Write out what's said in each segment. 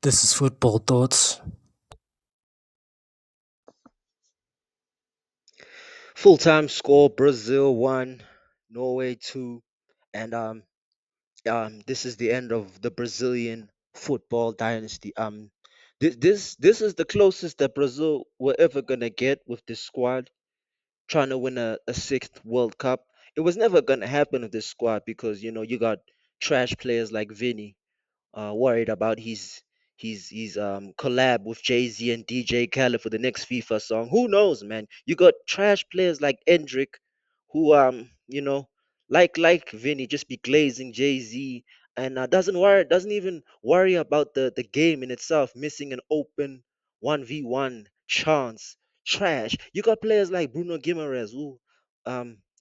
This is Football Thoughts. Full time score: Brazil 1, Norway 2, and this is the end of the Brazilian football dynasty. This is the closest that Brazil were ever gonna get with this squad, trying to win a sixth World Cup. It was never gonna happen with this squad because you got trash players like Vinny, worried about his collab with Jay Z and DJ Khaled for the next FIFA song. Who knows, man? You got trash players like Endrick, who like Vinny, just be glazing Jay Z and doesn't even worry about the game in itself, missing an open 1v1 chance. Trash. You got players like Bruno Guimaraes, who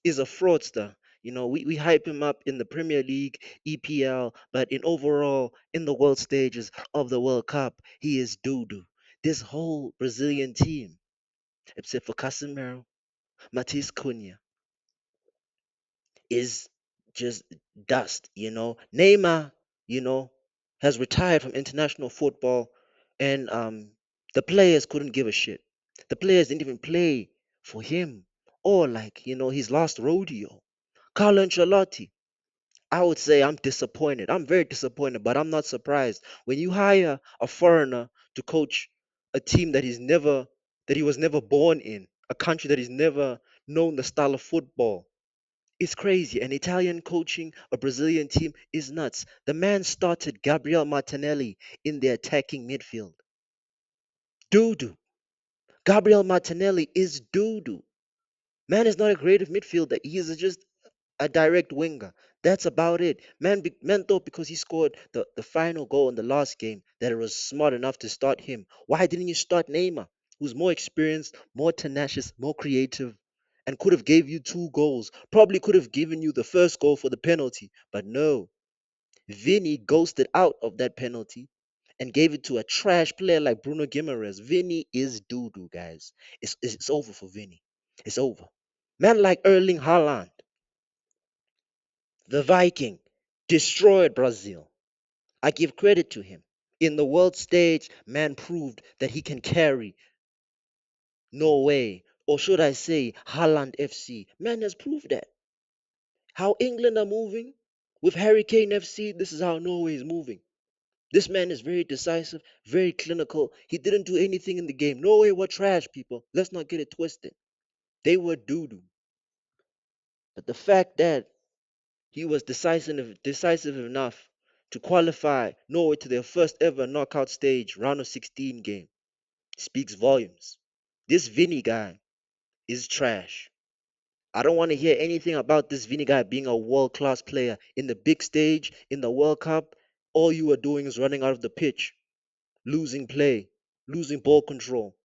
is a fraudster. We hype him up in the Premier League, EPL, but in overall, in the world stages of the World Cup, he is doo-doo. This whole Brazilian team, except for Casemiro, Matis Cunha, is just dust. Neymar, you know, has retired from international football, and the players couldn't give a shit. The players didn't even play for him, or like his last rodeo. Carlo Ancelotti, I would say I'm disappointed. I'm very disappointed, but I'm not surprised. When you hire a foreigner to coach a team that he was never born in, a country that he's never known the style of football, it's crazy. And Italian coaching a Brazilian team is nuts. The man started Gabriel Martinelli in the attacking midfield. Doo doo. Gabriel Martinelli is doo doo. Man is not a creative midfielder. He is just a direct winger. That's about it. Man thought because he scored the final goal in the last game that it was smart enough to start him. Why didn't you start Neymar, who's more experienced, more tenacious, more creative, and could have gave you two goals? Probably could have given you the first goal for the penalty, but no. Vinny ghosted out of that penalty and gave it to a trash player like Bruno Guimaraes. Vinny is doo doo, guys. It's over for Vinny. It's over. Man like Erling Haaland, the Viking, destroyed Brazil. I give credit to him. In the world stage, man proved that he can carry Norway, or should I say, Haaland FC. Man has proved that. How England are moving with Harry Kane FC, this is how Norway is moving. This man is very decisive, very clinical. He didn't do anything in the game. Norway were trash, people. Let's not get it twisted. They were doo doo. But the fact that he was decisive enough to qualify Norway to their first ever knockout stage round of 16 game speaks volumes. This Vinny guy is trash. I don't want to hear anything about this Vinny guy being a world class player in the big stage in the World Cup. All you are doing is running out of the pitch, losing play, losing ball control.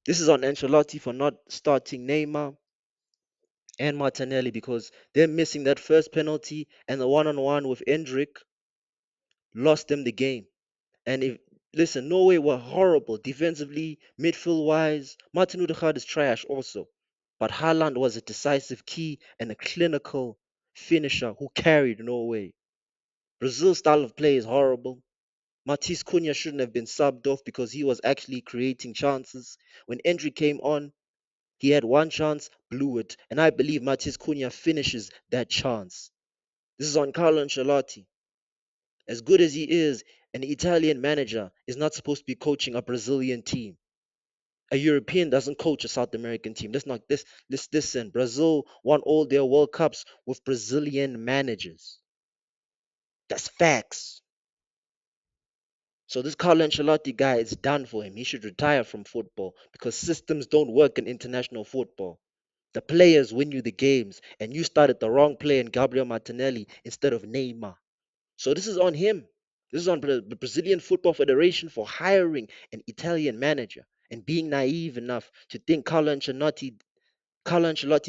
This is on Ancelotti for not starting Neymar and Martinelli because they're missing that first penalty, and the one-on-one with Endrick lost them the game. And if listen, Norway were horrible defensively, midfield wise. Martin Odegaard is trash also, but Haaland was a decisive key and a clinical finisher who carried Norway. Brazil's style of play is horrible. Matis Cunha shouldn't have been subbed off because he was actually creating chances. When Endrick came on, he had one chance, blew it, and I believe Matis Cunha finishes that chance. This is on Carlo Ancelotti. As good as he is, an Italian manager is not supposed to be coaching a Brazilian team. A European doesn't coach a South American team. That's not this listen. Brazil won all their World Cups with Brazilian managers. That's facts. So this Carlo Ancelotti guy is done for him. He should retire from football because systems don't work in international football. The players win you the games, and you started the wrong player in Gabriel Martinelli instead of Neymar. So this is on him. This is on the Brazilian Football Federation for hiring an Italian manager and being naive enough to think Carlo Ancelotti,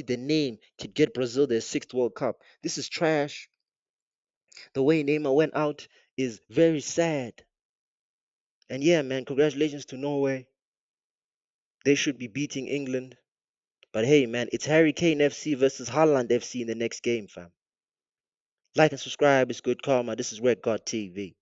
the name, could get Brazil their sixth World Cup. This is trash. The way Neymar went out is very sad. And yeah, man, congratulations to Norway. They should be beating England. But hey, man, it's Harry Kane FC versus Haaland FC in the next game, fam. Like and subscribe. It's good karma. This is Red God TV.